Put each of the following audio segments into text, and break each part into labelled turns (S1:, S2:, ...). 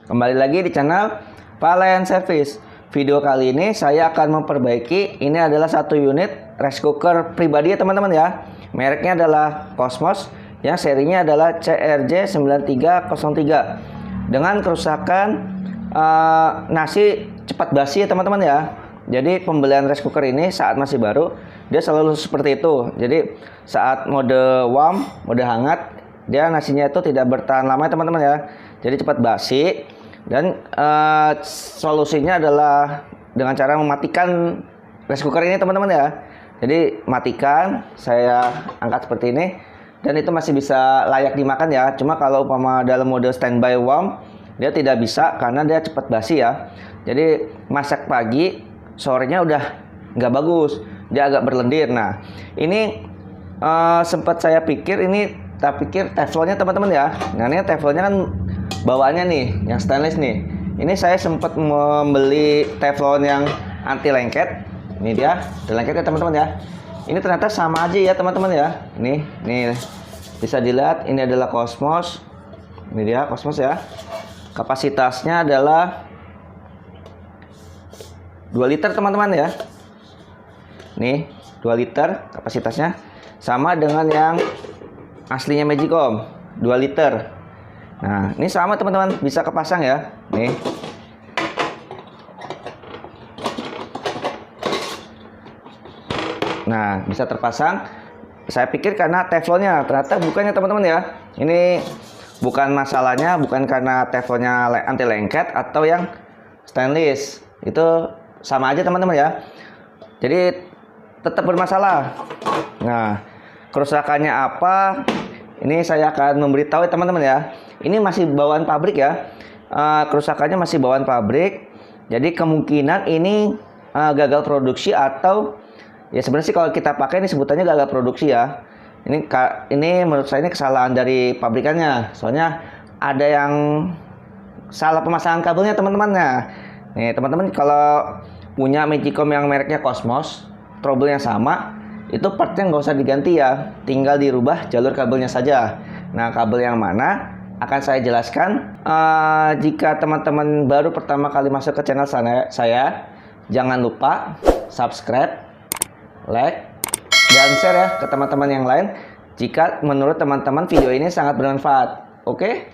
S1: Kembali lagi di channel Palayan Service. Video kali ini saya akan memperbaiki. Ini adalah satu unit rice cooker pribadi ya teman-teman ya. Mereknya adalah Cosmos, yang serinya adalah CRJ9303. Dengan kerusakan nasi cepat basi ya teman-teman ya. Jadi pembelian rice cooker ini saat masih baru dia selalu seperti itu. Jadi saat mode warm, mode hangat, dia nasinya itu tidak bertahan lama ya teman-teman ya. Jadi cepat basi. Dan solusinya adalah dengan cara mematikan rice cooker ini teman-teman ya. Jadi matikan, saya angkat seperti ini, dan itu masih bisa layak dimakan ya. Cuma kalau umpama dalam mode standby warm, dia tidak bisa karena dia cepat basi ya. Jadi masak pagi, sorenya udah nggak bagus, dia agak berlendir. Nah ini sempat saya pikir ini, tak pikir teflonnya teman-teman ya. Nah ini teflonnya kan bawaannya nih yang stainless nih. Ini saya sempat membeli teflon yang anti lengket. Ini dia, ada lengketnya teman-teman ya. Ini ternyata sama aja ya teman-teman ya. Nih bisa dilihat, ini adalah Cosmos. Ini dia Cosmos ya. Kapasitasnya adalah 2 liter teman-teman ya. Nih 2 liter kapasitasnya, sama dengan yang aslinya Magicom 2 liter. Nah, ini sama teman-teman, bisa kepasang ya. Nih. Nah, bisa terpasang. Saya pikir karena teflonnya, ternyata bukannya teman-teman ya. Ini bukan masalahnya, bukan karena teflonnya anti lengket atau yang stainless. Itu sama aja teman-teman ya. Jadi tetap bermasalah. Nah, kerusakannya apa? Ini saya akan memberitahu teman-teman ya. Ini masih bawaan pabrik ya. Kerusakannya masih bawaan pabrik. Jadi kemungkinan ini gagal produksi, atau ya sebenarnya sih kalau kita pakai ini sebutannya gagal produksi ya. Ini menurut saya ini kesalahan dari pabrikannya. Soalnya ada yang salah pemasangan kabelnya teman-teman. Nah, nih teman-teman kalau punya Magicom yang mereknya Cosmos, trouble-nya sama, itu partnya nggak usah diganti ya, tinggal dirubah jalur kabelnya saja. Nah, kabel yang mana akan saya jelaskan. Jika teman-teman baru pertama kali masuk ke channel saya, jangan lupa subscribe, like, dan share ya ke teman-teman yang lain jika menurut teman-teman video ini sangat bermanfaat. Oke?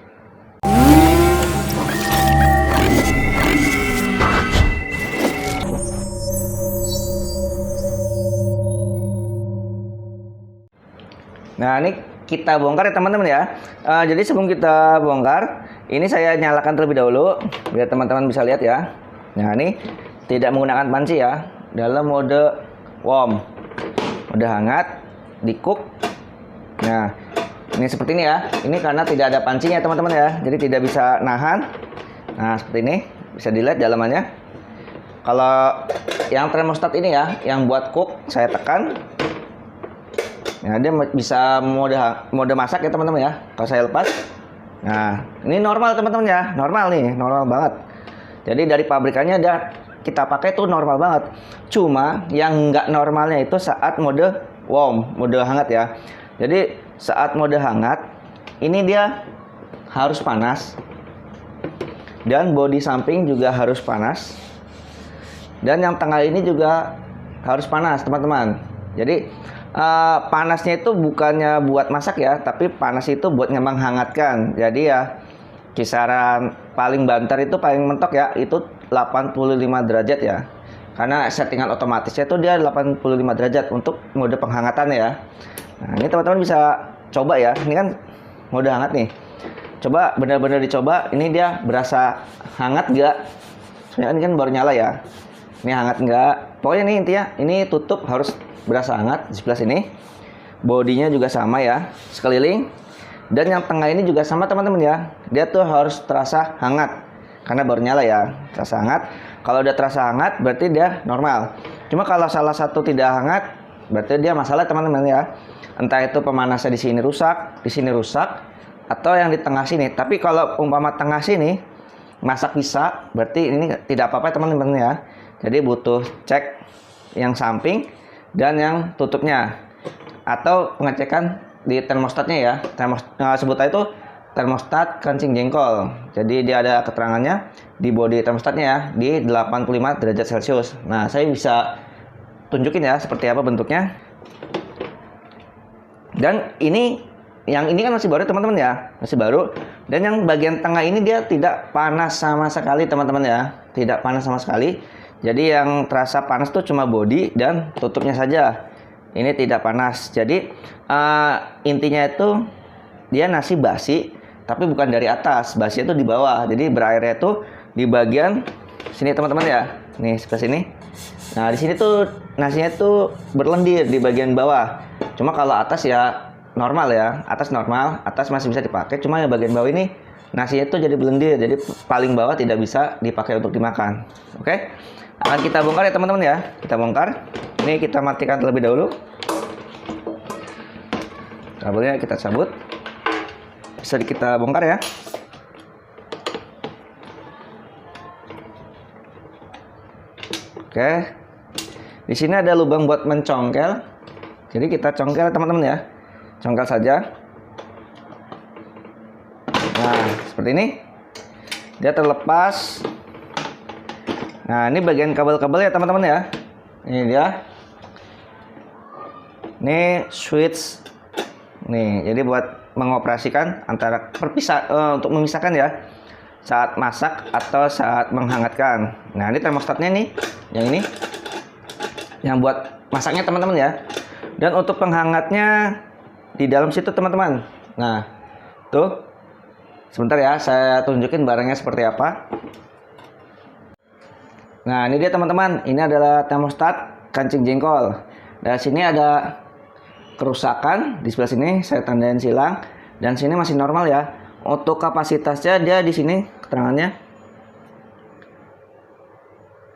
S1: Nah, ini kita bongkar ya teman-teman ya. Jadi sebelum kita bongkar, ini saya nyalakan terlebih dahulu biar teman-teman bisa lihat ya. Nah, ini tidak menggunakan panci ya, dalam mode warm, mode hangat, di cook. Nah, ini seperti ini ya. Ini karena tidak ada pancinya teman-teman ya, jadi tidak bisa nahan. Nah, seperti ini, bisa dilihat dalamannya. Kalau yang termostat ini ya, yang buat cook, saya tekan. Nah, dia bisa mode masak ya teman-teman ya. Kalau saya lepas, nah ini normal teman-teman ya, normal nih, normal banget. Jadi dari pabrikannya kita pakai tuh normal banget. Cuma yang nggak normalnya itu saat mode warm, mode hangat ya. Jadi saat mode hangat, ini dia harus panas, dan bodi samping juga harus panas, dan yang tengah ini juga harus panas teman-teman. Jadi panasnya itu bukannya buat masak ya, tapi panas itu buat menghangatkan. Jadi ya kisaran paling banter itu paling mentok ya, itu 85 derajat ya. Karena settingan otomatisnya itu dia 85 derajat untuk mode penghangatan ya. Nah, ini teman-teman bisa coba ya. Ini kan mode hangat nih. Coba benar-benar dicoba, ini dia berasa hangat nggak? Soalnya ini kan baru nyala ya. Ini hangat nggak? Pokoknya ini intinya, ini tutup harus berasa hangat. Di sebelah sini bodinya juga sama ya, sekeliling, dan yang tengah ini juga sama teman-teman ya. Dia tuh harus terasa hangat karena baru nyala ya, terasa hangat. Kalau udah terasa hangat berarti dia normal. Cuma kalau salah satu tidak hangat, berarti dia masalah teman-teman ya. Entah itu pemanasnya di sini rusak, atau yang di tengah sini. Tapi kalau umpama tengah sini masak bisa, berarti ini tidak apa-apa teman-teman ya. Jadi butuh cek yang samping dan yang tutupnya, atau pengecekan di termostatnya ya. Sebutan itu termostat kancing jengkol. Jadi dia ada keterangannya di bodi termostatnya ya, di 85 derajat Celcius. Nah, saya bisa tunjukin ya seperti apa bentuknya. Dan yang ini kan masih baru teman-teman ya, masih baru. Dan yang bagian tengah ini dia tidak panas sama sekali teman-teman ya, tidak panas sama sekali. Jadi yang terasa panas tuh cuma bodi dan tutupnya saja. Ini tidak panas. Jadi intinya itu dia nasi basi, tapi bukan dari atas. Basi itu di bawah. Jadi berairnya itu di bagian sini teman-teman ya. Nih sebelah sini. Nah di sini tuh nasinya tuh berlendir di bagian bawah. Cuma kalau atas ya normal ya. Atas normal, atas masih bisa dipakai. Cuma yang bagian bawah ini nasinya tuh jadi berlendir. Jadi paling bawah tidak bisa dipakai untuk dimakan. Oke? Akan kita bongkar ya teman-teman ya. Kita bongkar. Ini kita matikan terlebih dahulu. Kabelnya kita cabut. Bisa kita bongkar ya. Oke. Di sini ada lubang buat mencongkel. Jadi kita congkel teman-teman ya. Congkel saja. Nah, seperti ini. Dia terlepas. Nah, ini bagian kabel-kabel ya teman-teman ya. Ini dia. Ini switch. Nih, jadi buat mengoperasikan antara untuk memisahkan ya saat masak atau saat menghangatkan. Nah, ini termostatnya nih, yang ini. Yang buat masaknya teman-teman ya. Dan untuk penghangatnya di dalam situ teman-teman. Nah, tuh. Sebentar ya, saya tunjukin barangnya seperti apa. Nah, ini dia teman-teman. Ini adalah termostat kancing jengkol. Dari sini ada kerusakan di sebelah sini, saya tandain silang. Dan sini masih normal ya. Untuk kapasitasnya dia di sini keterangannya.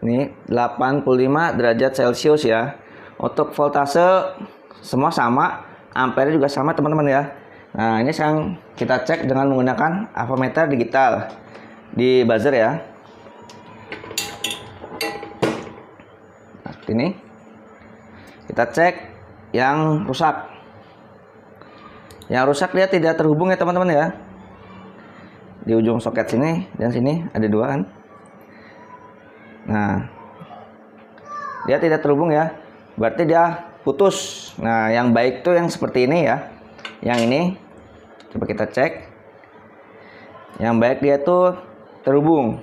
S1: Ini 85 derajat Celcius ya. Untuk voltase semua sama, ampere juga sama teman-teman ya. Nah, ini sekarang kita cek dengan menggunakan avometer digital di buzzer ya. Ini kita cek yang rusak. Yang rusak dia tidak terhubung ya teman-teman ya. Di ujung soket sini dan sini ada dua kan. Nah, dia tidak terhubung ya. Berarti dia putus. Nah, yang baik tuh yang seperti ini ya. Yang ini coba kita cek. Yang baik dia tuh terhubung.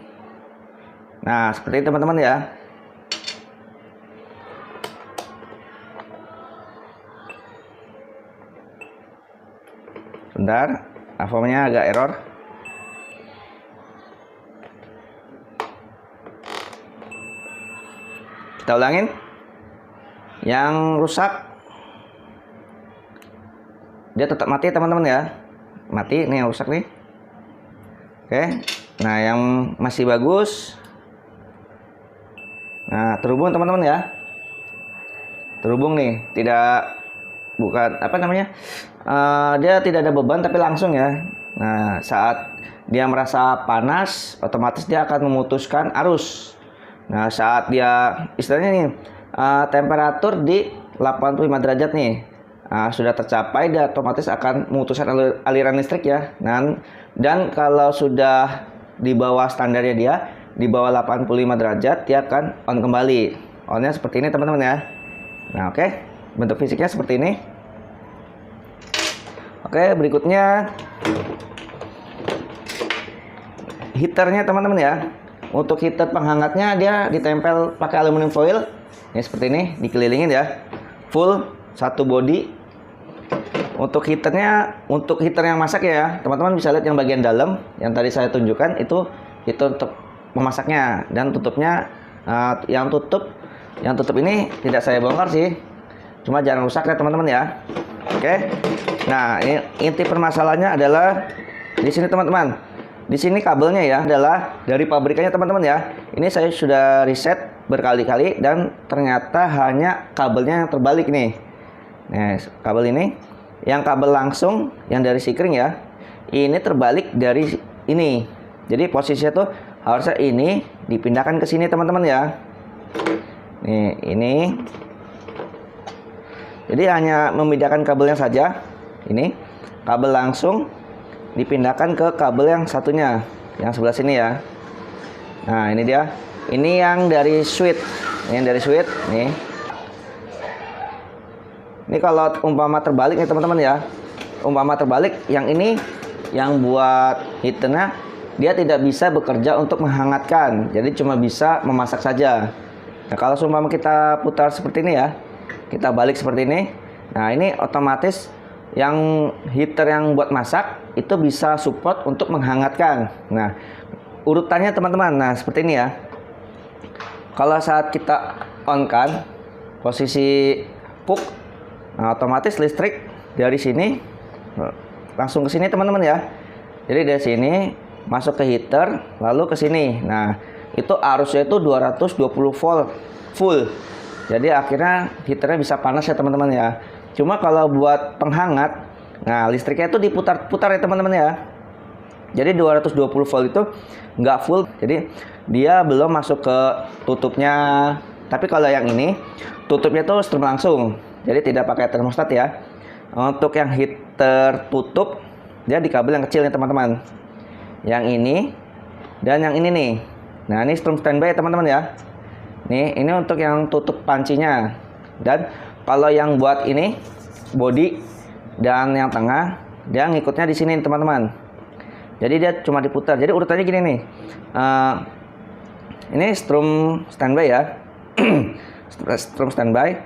S1: Nah, seperti ini teman-teman ya. Bentar, avomnya agak error. Kita ulangin. Yang rusak dia tetap mati teman-teman ya. Mati, ini yang rusak nih. Oke. Nah, yang masih bagus. Nah, terhubung teman-teman ya. Terhubung nih, bukan apa namanya? Dia tidak ada beban tapi langsung ya. Nah, saat dia merasa panas, otomatis dia akan memutuskan arus. Nah, saat dia istilahnya nih temperatur di 85 derajat nih sudah tercapai, dia otomatis akan memutuskan aliran listrik ya. Dan kalau sudah di bawah standarnya dia, di bawah 85 derajat, dia akan on kembali. Onnya seperti ini teman-teman ya. Nah, oke. Bentuk fisiknya seperti ini. Oke, berikutnya heaternya teman-teman ya. Untuk heater penghangatnya dia ditempel pakai aluminium foil. Ini seperti ini, dikelilingin ya. Full satu body. Untuk heaternya, untuk heater yang masak ya, teman-teman bisa lihat yang bagian dalam yang tadi saya tunjukkan itu untuk memasaknya. Dan tutupnya yang tutup ini tidak saya bongkar sih. Cuma jangan rusak ya teman-teman ya. Oke. Nah, ini inti permasalahannya adalah di sini teman-teman. Di sini kabelnya ya adalah dari pabrikannya teman-teman ya. Ini saya sudah riset berkali-kali dan ternyata hanya kabelnya yang terbalik nih. Nah, kabel ini, yang kabel langsung yang dari sikring ya, ini terbalik dari ini. Jadi posisinya tuh harusnya ini dipindahkan ke sini teman-teman ya. Nih, ini. Jadi hanya membedakan kabelnya saja. Ini kabel langsung dipindahkan ke kabel yang satunya, yang sebelah sini ya. Nah, ini dia. Ini yang dari switch. Ini yang dari switch nih. Ini kalau umpama terbalik nih teman-teman ya. Umpama terbalik, yang ini yang buat heaternya dia tidak bisa bekerja untuk menghangatkan. Jadi cuma bisa memasak saja. Nah, kalau umpama kita putar seperti ini ya. Kita balik seperti ini. Nah, ini otomatis yang heater yang buat masak itu bisa support untuk menghangatkan. Nah, urutannya teman-teman. Nah, seperti ini ya. Kalau saat kita on kan posisi puck, nah otomatis listrik dari sini langsung ke sini teman-teman ya. Jadi dari sini masuk ke heater lalu ke sini. Nah, itu arusnya itu 220 volt full. Jadi akhirnya heaternya bisa panas ya teman-teman ya. Cuma kalau buat penghangat, nah listriknya itu diputar-putar ya teman-teman ya. Jadi 220 volt itu nggak full, jadi dia belum masuk ke tutupnya. Tapi kalau yang ini tutupnya tuh strum langsung, jadi tidak pakai termostat ya. Untuk yang heater tutup dia di kabel yang kecil nih teman-teman. Yang ini dan yang ini nih. Nah, ini strum standby ya teman-teman ya. Nih, ini untuk yang tutup pancinya. Dan kalau yang buat ini body dan yang tengah dia ngikutnya di sini teman-teman. Jadi dia cuma diputar. Jadi urutannya gini nih. Ini strum standby ya. Strum standby.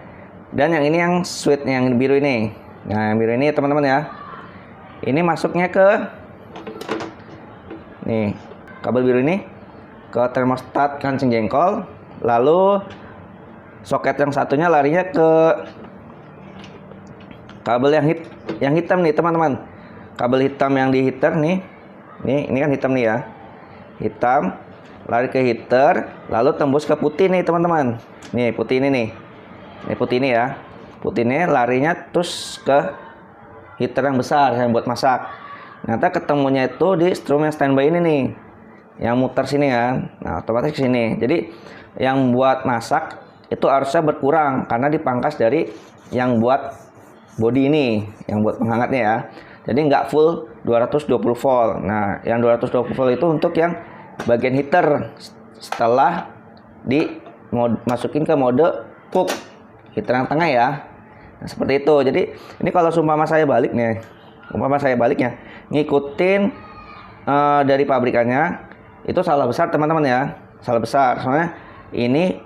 S1: Dan yang ini yang switch yang biru ini. Nah, yang biru ini teman-teman ya. Ini masuknya ke nih, kabel biru ini ke termostat kancing jengkol. Lalu soket yang satunya larinya ke kabel yang hitam nih teman-teman. Kabel hitam yang di heater nih. Ini kan hitam nih ya. Hitam lari ke heater, lalu tembus ke putih nih teman-teman. Nih putih ini nih. Ini putih ini ya. Putih ini larinya terus ke heater yang besar yang buat masak. Ternyata ketemunya itu di strum yang standby ini nih. Yang muter sini kan. Nah, otomatis ke sini. Jadi yang buat masak itu harusnya berkurang karena dipangkas dari yang buat body ini, yang buat penghangatnya ya. Jadi nggak full 220 volt. Nah, yang 220 volt itu untuk yang bagian heater setelah dimasukin ke mode puck heater yang tengah ya. Nah, seperti itu. Jadi ini kalau umpama saya balik nih, umpama saya baliknya ngikutin dari pabrikannya, itu salah besar teman-teman ya. Salah besar. Soalnya ini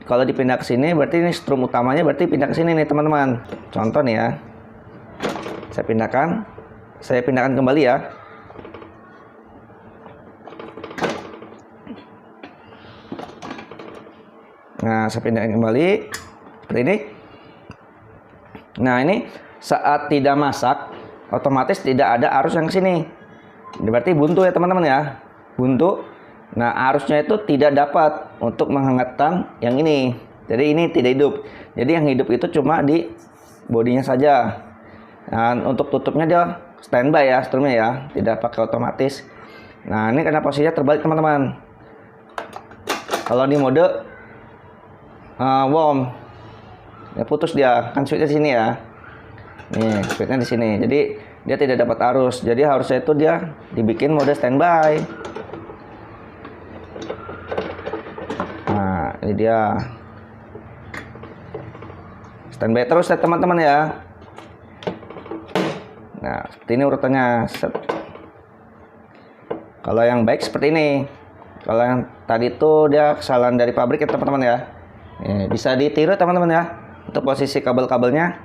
S1: kalau dipindah ke sini berarti ini strum utamanya berarti pindah ke sini nih teman-teman. Contoh nih ya. Saya pindahkan kembali ya. Nah, saya pindahkan kembali seperti ini. Nah, ini saat tidak masak otomatis tidak ada arus yang ke sini. Berarti buntu ya teman-teman ya. Buntu. Nah, arusnya itu tidak dapat untuk menghangatkan yang ini. Jadi ini tidak hidup. Jadi yang hidup itu cuma di bodinya saja. Dan untuk tutupnya dia standby ya strumnya ya, tidak pakai otomatis. Nah, ini karena posisinya terbalik teman-teman. Kalau di mode warm, ya putus dia kan switchnya di sini ya. Nih switchnya di sini. Jadi dia tidak dapat arus. Jadi harusnya itu dia dibikin mode standby. Nah, ini dia standby terus ya teman-teman ya. Nah, seperti ini urutannya. Kalau yang baik seperti ini. Kalau yang tadi itu dia kesalahan dari pabrik ya teman-teman ya. Bisa ditiru teman-teman ya untuk posisi kabel-kabelnya.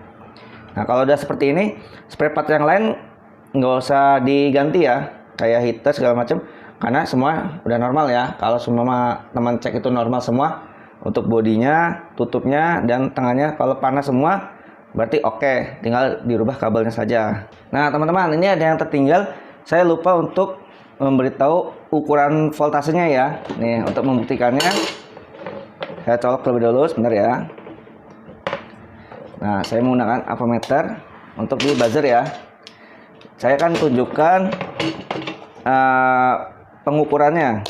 S1: Nah, kalau udah seperti ini, spare part yang lain nggak usah diganti ya, kayak heater segala macam, karena semua udah normal ya. Kalau semua teman cek itu normal semua, untuk bodinya, tutupnya, dan tengahnya kalau panas semua, berarti oke, tinggal dirubah kabelnya saja. Nah teman-teman, ini ada yang tertinggal. Saya lupa untuk memberitahu ukuran voltasenya ya. Nih, untuk membuktikannya, saya colok terlebih dahulu, sebentar ya. Nah, saya menggunakan ampermeter untuk di buzzer ya. Saya akan tunjukkan pengukurannya.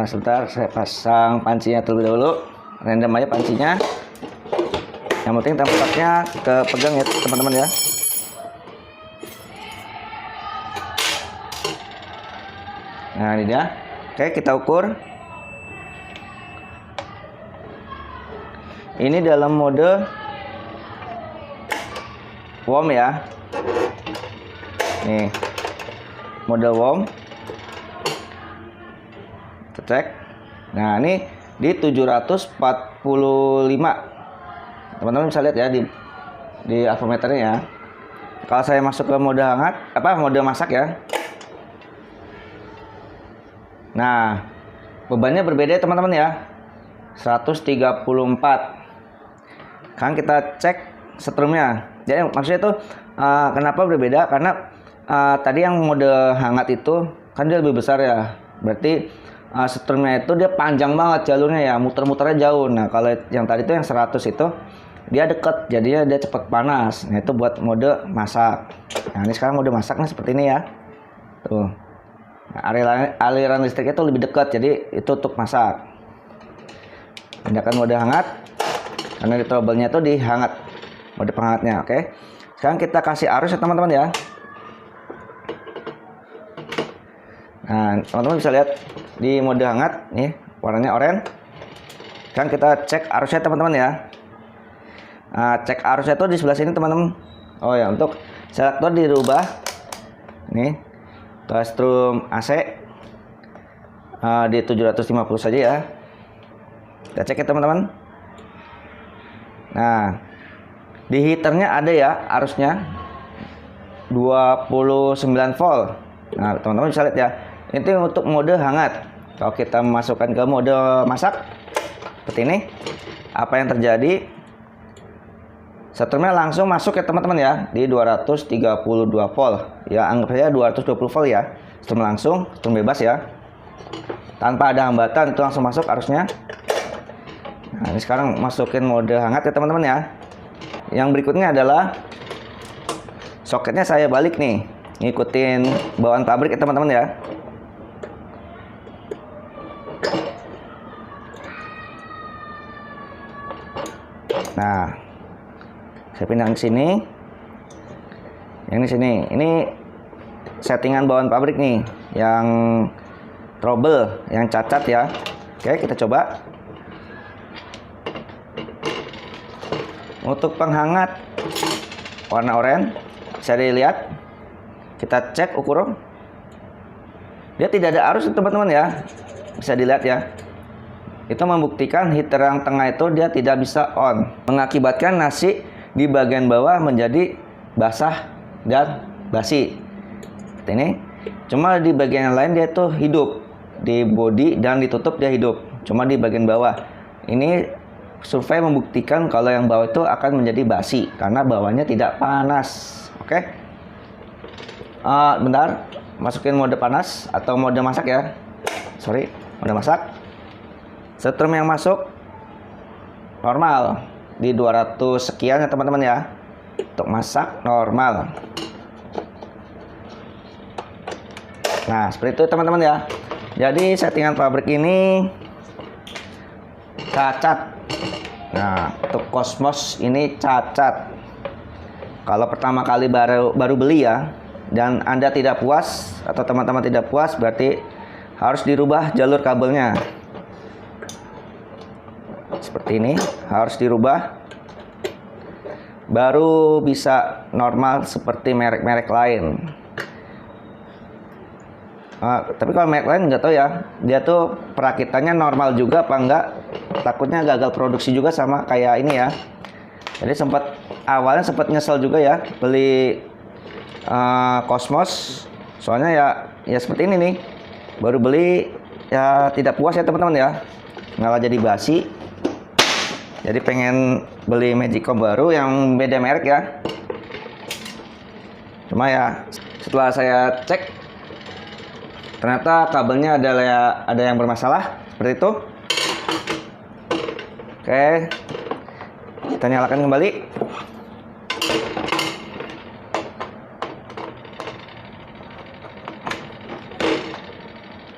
S1: sebentar saya pasang pancinya terlebih dahulu. Random aja pancinya. Yang penting tempatnya kepegang ya teman-teman ya. Nah ini dia. Oke, kita ukur. Ini dalam mode warm ya. Nih, mode warm. Kita cek. Nah ini di 745. Teman-teman bisa lihat ya di avometernya ya. Kalau saya masuk ke mode hangat, mode masak ya. Nah, bebannya berbeda teman-teman ya. 134. Kan kita cek setrumnya. Jadi maksudnya itu kenapa berbeda? Karena tadi yang mode hangat itu kan dia lebih besar ya. Berarti setrumnya itu dia panjang banget jalurnya ya, muter-muternya jauh. Nah, kalau yang tadi itu yang 100 itu dia deket, jadinya dia cepat panas. Nah, itu buat mode masak. Nah, ini sekarang mode masaknya seperti ini ya. Tuh. Nah, aliran listriknya itu lebih dekat, jadi itu untuk masak. Pindahkan mode hangat. Karena di trouble-nya itu di hangat. Mode penghangatnya, oke. Sekarang kita kasih arus ya teman-teman ya. Nah, teman-teman bisa lihat di mode hangat nih, warnanya oranye. Sekarang kita cek arusnya teman-teman ya. Cek arusnya itu di sebelah sini teman-teman. Oh ya, untuk selektor dirubah nih ke strum AC di 750 saja ya. Kita cek ya teman-teman. Nah, di heaternya ada ya arusnya 29 volt. Nah, teman-teman bisa lihat ya. Itu untuk mode hangat. Kalau kita masukkan ke mode masak seperti ini, apa yang terjadi? Setrumnya langsung masuk ya teman-teman ya di 232 volt. Ya anggap saja 220 volt ya. Strum langsung, strum bebas ya. Tanpa ada hambatan itu langsung masuk arusnya. Nah, ini sekarang masukin mode hangat ya teman-teman ya. Yang berikutnya adalah soketnya saya balik nih, ngikutin bawaan pabrik ya teman-teman ya. Nah, saya pindah ke sini. Yang di sini, ini settingan bawaan pabrik nih, yang trouble, yang cacat ya. Oke, kita coba. Untuk penghangat warna oranye, bisa dilihat. Kita cek ukur. Dia tidak ada arus teman-teman ya. Bisa dilihat ya. Itu membuktikan heater yang tengah itu dia tidak bisa on, mengakibatkan nasi di bagian bawah menjadi basah dan basi. Seperti ini. Cuma di bagian yang lain dia itu hidup, di bodi dan ditutup dia hidup. Cuma di bagian bawah. Ini survei membuktikan kalau yang bawah itu akan menjadi basi karena bawahnya tidak panas. Oke. Bentar, masukin mode panas atau mode masak ya. Sorry, mode masak. Setrum yang masuk normal di 200 sekian ya teman-teman ya. Untuk masak normal. Nah, seperti itu teman-teman ya. Jadi settingan pabrik ini cacat. Nah, untuk Cosmos ini cacat. Kalau pertama kali baru beli ya, dan Anda tidak puas atau teman-teman tidak puas, berarti harus dirubah jalur kabelnya. Seperti ini, harus dirubah. Baru bisa normal seperti merek-merek lain. Tapi kalau merek lain nggak tahu ya, dia tuh perakitannya normal juga apa enggak. Takutnya gagal produksi juga sama kayak ini ya. Jadi awalnya sempat nyesel juga ya beli Cosmos. Soalnya ya seperti ini nih. Baru beli ya tidak puas ya teman-teman ya. Malah jadi basi. Jadi pengen beli Magicom baru yang beda merek ya. Cuma ya setelah saya cek ternyata kabelnya ada yang bermasalah seperti itu. Oke, kita nyalakan kembali.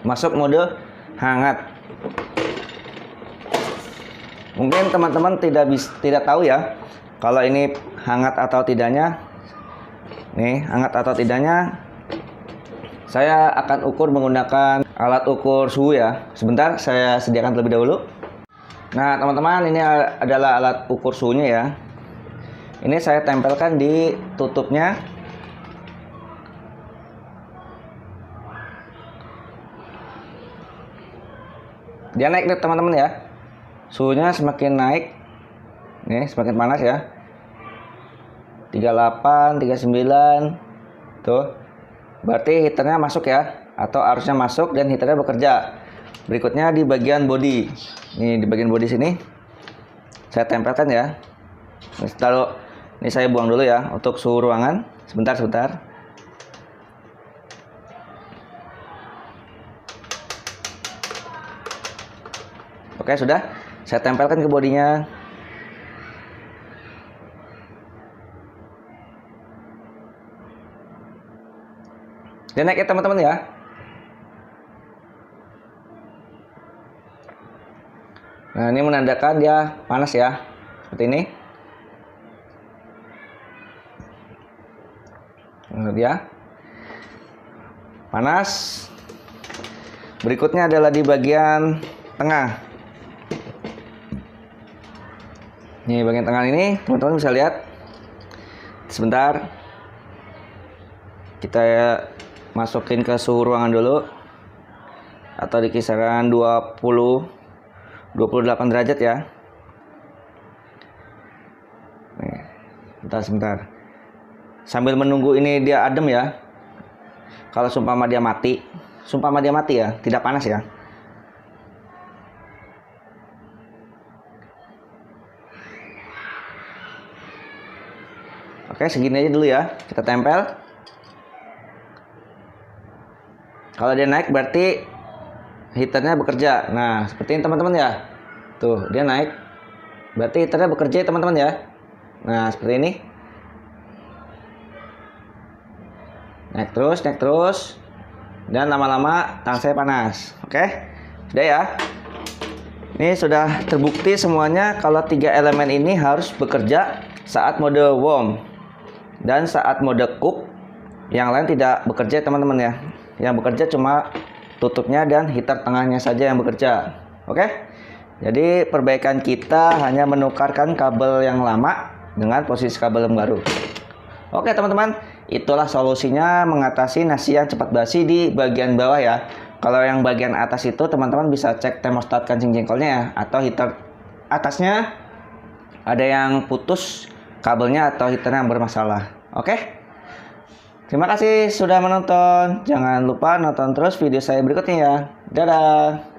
S1: Masuk mode hangat. Mungkin teman-teman tidak tahu ya kalau ini hangat atau tidaknya. Nih, hangat atau tidaknya saya akan ukur menggunakan alat ukur suhu ya. Sebentar, saya sediakan terlebih dahulu. Nah, teman-teman, ini adalah alat ukur suhunya ya. Ini saya tempelkan di tutupnya. Dia naik nih teman-teman ya. Suhunya semakin naik. Nih, semakin panas ya. 38, 39. Tuh. Berarti heaternya masuk ya, atau arusnya masuk dan heaternya bekerja. Berikutnya di bagian bodi. Ini di bagian bodi sini. Saya tempelkan ya. Ini saya buang dulu ya untuk suhu ruangan. Sebentar. Oke, sudah. Saya tempelkan ke bodinya. Dia naik ya teman-teman ya. Nah, ini menandakan dia panas ya. Seperti ini. Nah, dia panas. Berikutnya adalah di bagian tengah. Nih, bagian tengah ini teman-teman bisa lihat. Sebentar. Kita masukin ke suhu ruangan dulu, atau di kisaran 28 derajat ya. Nih, sebentar. Sambil menunggu ini dia adem ya. Kalau sumpama dia mati ya, tidak panas ya. Oke, segini aja dulu ya. Kita tempel. Kalau dia naik berarti heaternya bekerja. Nah, seperti ini teman-teman ya. Tuh, dia naik. Berarti heaternya bekerja teman-teman ya. Nah, seperti ini. Naik terus. Dan lama-lama tangan saya panas. Oke? Sudah ya. Ini sudah terbukti semuanya kalau 3 elemen ini harus bekerja saat mode warm. Dan saat mode cook, yang lain tidak bekerja teman-teman ya. Yang bekerja cuma tutupnya dan heater tengahnya saja yang bekerja. Oke? Jadi perbaikan kita hanya menukarkan kabel yang lama dengan posisi kabel yang baru. Oke teman-teman, itulah solusinya mengatasi nasi yang cepat basi di bagian bawah ya. Kalau yang bagian atas itu teman-teman bisa cek termostat kancing jengkolnya ya, atau heater atasnya ada yang putus kabelnya atau heaternya yang bermasalah. Oke? Terima kasih sudah menonton. Jangan lupa nonton terus video saya berikutnya ya. Dadah.